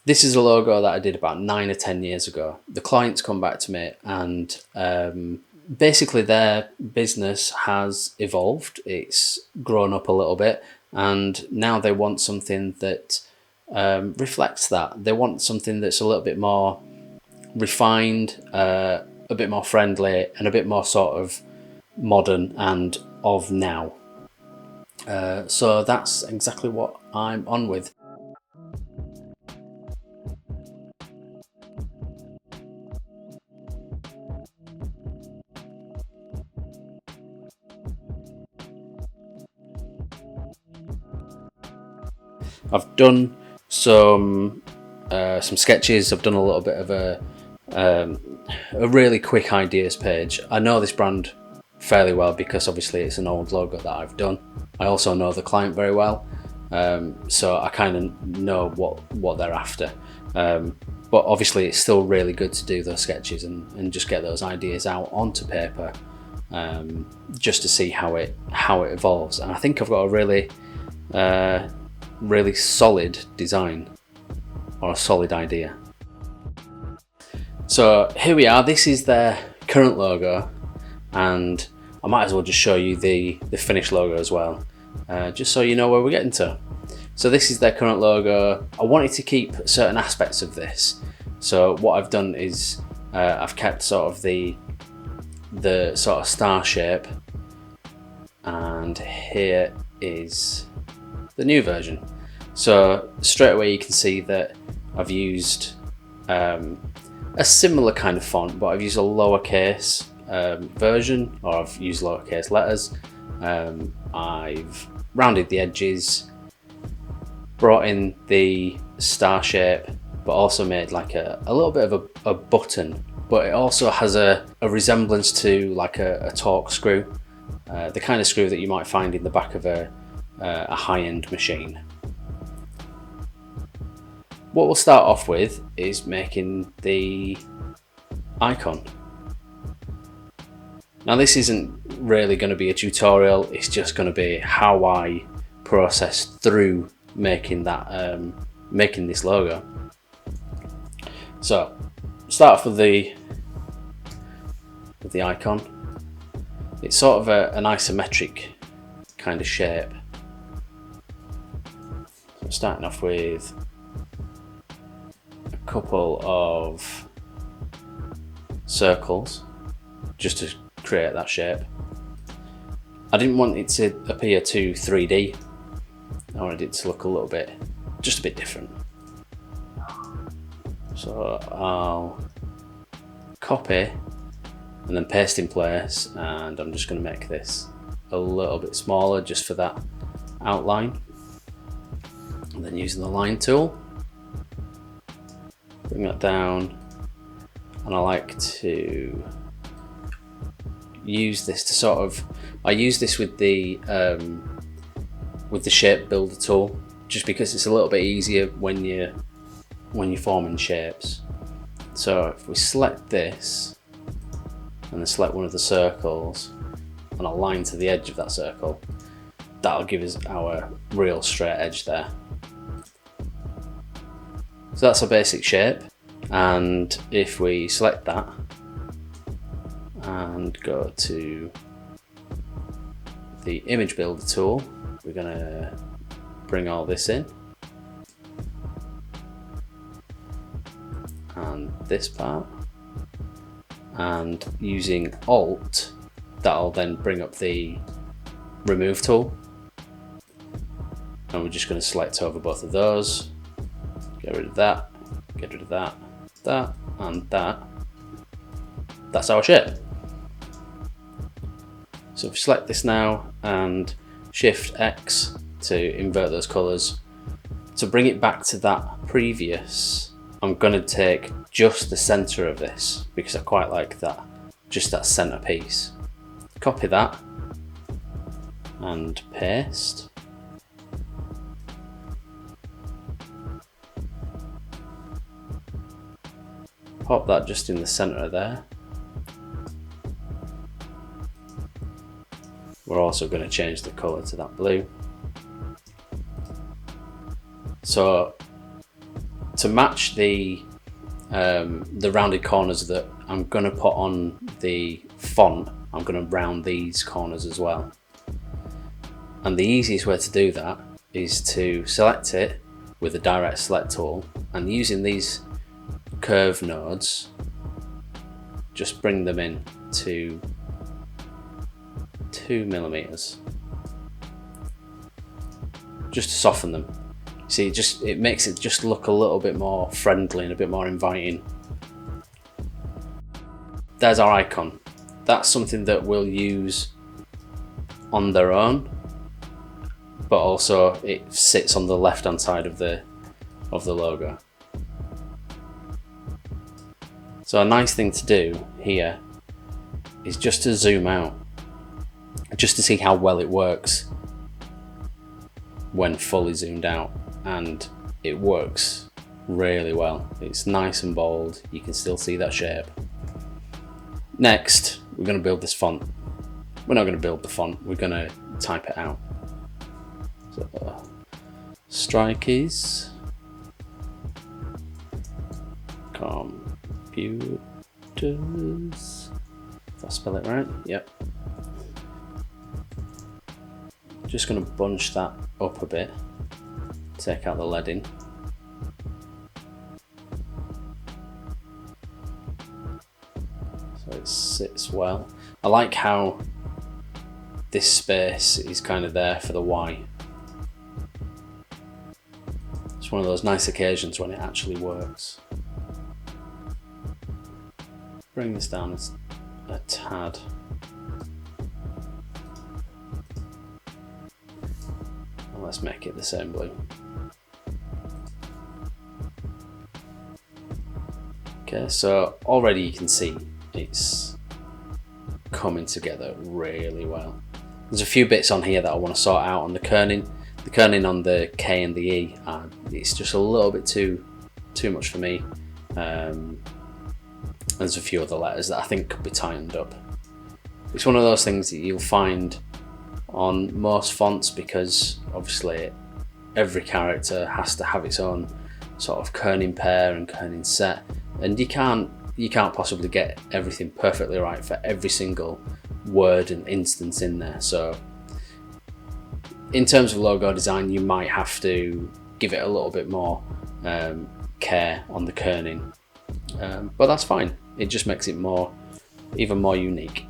This is a logo that I did about 9 or 10 years ago. The clients come back to me and basically their business has evolved. It's grown up a little bit, and now they want something that reflects that. They want something that's a little bit more refined, a bit more friendly, and a bit more sort of modern and of now. So that's exactly what I'm on with. I've done some sketches. I've done a little bit of a really quick ideas page. I know this brand fairly well because obviously it's an old logo that I've done. I also know the client very well, so I kind of know what they're after. But obviously it's still really good to do those sketches and just get those ideas out onto paper, just to see how it evolves. And I think I've got a really solid design, or a solid idea. So here we are. This is their current logo, and I might as well just show you the finished logo as well, just so you know where we're getting to. So this is their current logo. I wanted to keep certain aspects of this, so what I've done is I've kept sort of the sort of star shape, and here is the new version. So straight away you can see that I've used a similar kind of font, but I've used a lowercase version, or I've used lowercase letters. I've rounded the edges, brought in the star shape, but also made like a little bit of a button, but it also has a resemblance to like a torque screw, the kind of screw that you might find in the back of a high-end machine. What we'll start off with is making the icon. Now this isn't really going to be a tutorial, it's just going to be how I process through making that making this logo. So start off with the icon. It's sort of an isometric kind of shape. So starting off with a couple of circles just to create that shape. I didn't want it to appear too 3D. I wanted it to look a little bit, just a bit different. So I'll copy and then paste in place, and I'm just going to make this a little bit smaller just for that outline. And then using the line tool, bring that down, and I like to use this to sort of, I use this with the shape builder tool, just because it's a little bit easier when you're forming shapes. So if we select this and then select one of the circles and align to the edge of that circle, that'll give us our real straight edge there. So that's a basic shape, and if we select that and go to the image builder tool, we're going to bring all this in, and this part, and using Alt, that'll then bring up the remove tool, and we're just going to select over both of those, get rid of that, get rid of that, that, and that. That's our shape. So if we select this now and Shift X to invert those colours, to bring it back to that previous, I'm going to take just the centre of this because I quite like that, just that centre piece. Copy that and paste. Pop that just in the centre there. We're also going to change the colour to that blue. So to match the rounded corners that I'm going to put on the font, I'm going to round these corners as well. And the easiest way to do that is to select it with the direct select tool, and using these curve nodes, just bring them in to 2mm, just to soften them. See, it makes it just look a little bit more friendly and a bit more inviting. There's our icon. That's something that we'll use on their own, but also it sits on the left hand side of the logo. So a nice thing to do here is just to zoom out, just to see how well it works when fully zoomed out, and it works really well. It's nice and bold, you can still see that shape. Next, we're going to build this font. We're not going to build the font, we're going to type it out. So, Strikeys Computers. If I spell it right, yep. Just going to bunch that up a bit, take out the leading. So it sits well. I like how this space is kind of there for the Y. It's one of those nice occasions when it actually works. Bring this down a tad. And let's make it the same blue. Okay, so already you can see it's coming together really well. There's a few bits on here that I want to sort out on the kerning. The kerning on the K and the E, it's just a little bit too much for me. There's a few other letters that I think could be tightened up. It's one of those things that you'll find on most fonts, because obviously every character has to have its own sort of kerning pair and kerning set, and you can't possibly get everything perfectly right for every single word and instance in there. So in terms of logo design, you might have to give it a little bit more care on the kerning, but that's fine. It just makes it even more unique.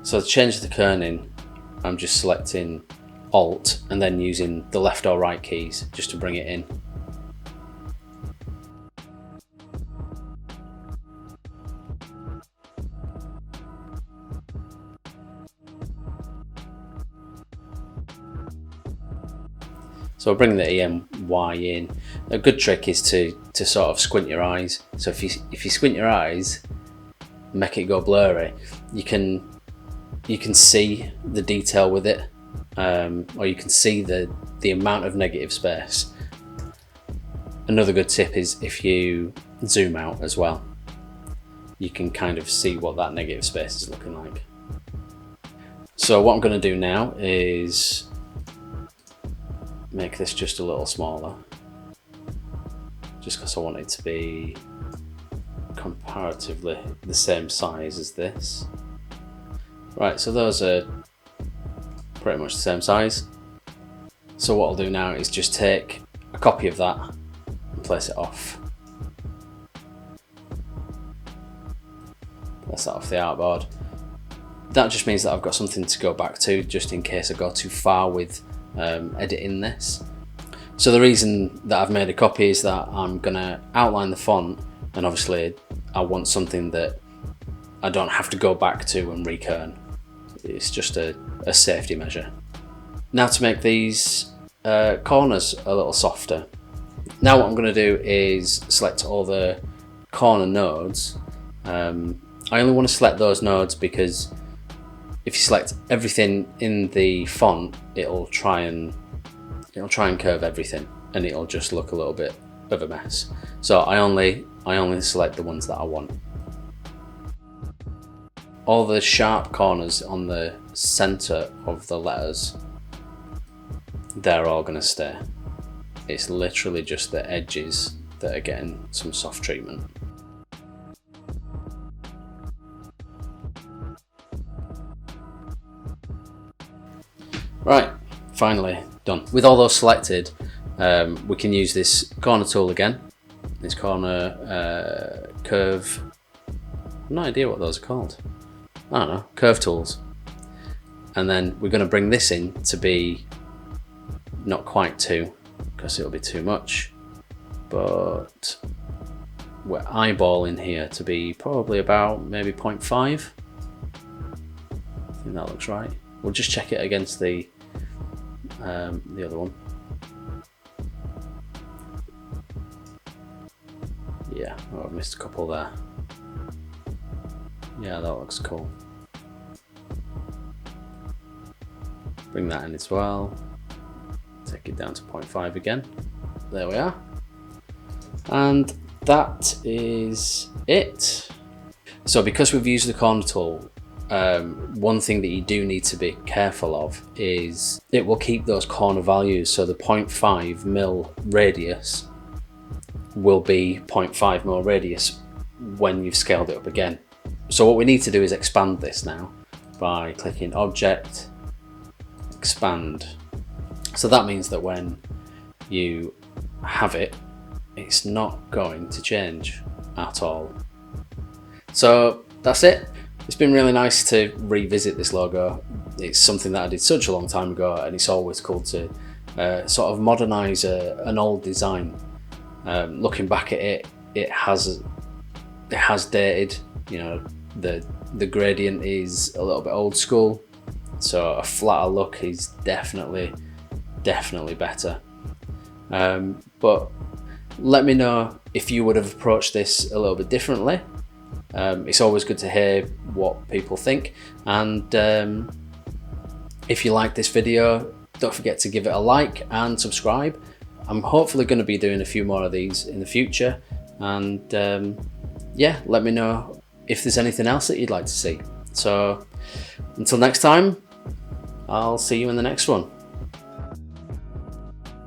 So to change the kerning, I'm just selecting Alt and then using the left or right keys just to bring it in. So I'll bring the EMY in. A good trick is to sort of squint your eyes. So if you squint your eyes, make it go blurry, you can see the detail with it, or you can see the amount of negative space. Another good tip is if you zoom out as well, you can kind of see what that negative space is looking like. So what I'm going to do now is make this just a little smaller, just because I want it to be comparatively the same size as this. Right, so those are pretty much the same size. So what I'll do now is just take a copy of that and place it off. Place that off the artboard. That just means that I've got something to go back to, just in case I go too far with editing this. So the reason that I've made a copy is that I'm gonna outline the font, and obviously I want something that I don't have to go back to and rekern. It's just a safety measure. Now to make these corners a little softer. Now what I'm going to do is select all the corner nodes. I only want to select those nodes because if you select everything in the font, it'll try and curve everything, and it'll just look a little bit of a mess. So I only select the ones that I want. All the sharp corners on the center of the letters, they're all going to stay. It's literally just the edges that are getting some soft treatment. Right, finally done. With all those selected, we can use this corner tool again. This corner curve, no idea what those are called. I don't know, curve tools. And then we're going to bring this in to be not quite 2, because it'll be too much, but we're eyeballing here to be probably about maybe 0.5. I think that looks right. We'll just check it against the other one. Yeah, oh, I've missed a couple there. Yeah, that looks cool. Bring that in as well. Take it down to 0.5 again. There we are. And that is it. So because we've used the corner tool, one thing that you do need to be careful of is it will keep those corner values. So the 0.5 mil radius will be 0.5 mil radius when you've scaled it up again. So what we need to do is expand this now by clicking Object, Expand. So that means that when you have it, it's not going to change at all. So that's it. It's been really nice to revisit this logo. It's something that I did such a long time ago, and it's always cool to sort of modernize an old design. Looking back at it, it has dated. You know, the gradient is a little bit old school, so a flatter look is definitely better. But let me know if you would have approached this a little bit differently. It's always good to hear what people think, and if you like this video, don't forget to give it a like and subscribe. I'm hopefully going to be doing a few more of these in the future, and yeah, let me know if there's anything else that you'd like to see. So until next time, I'll see you in the next one.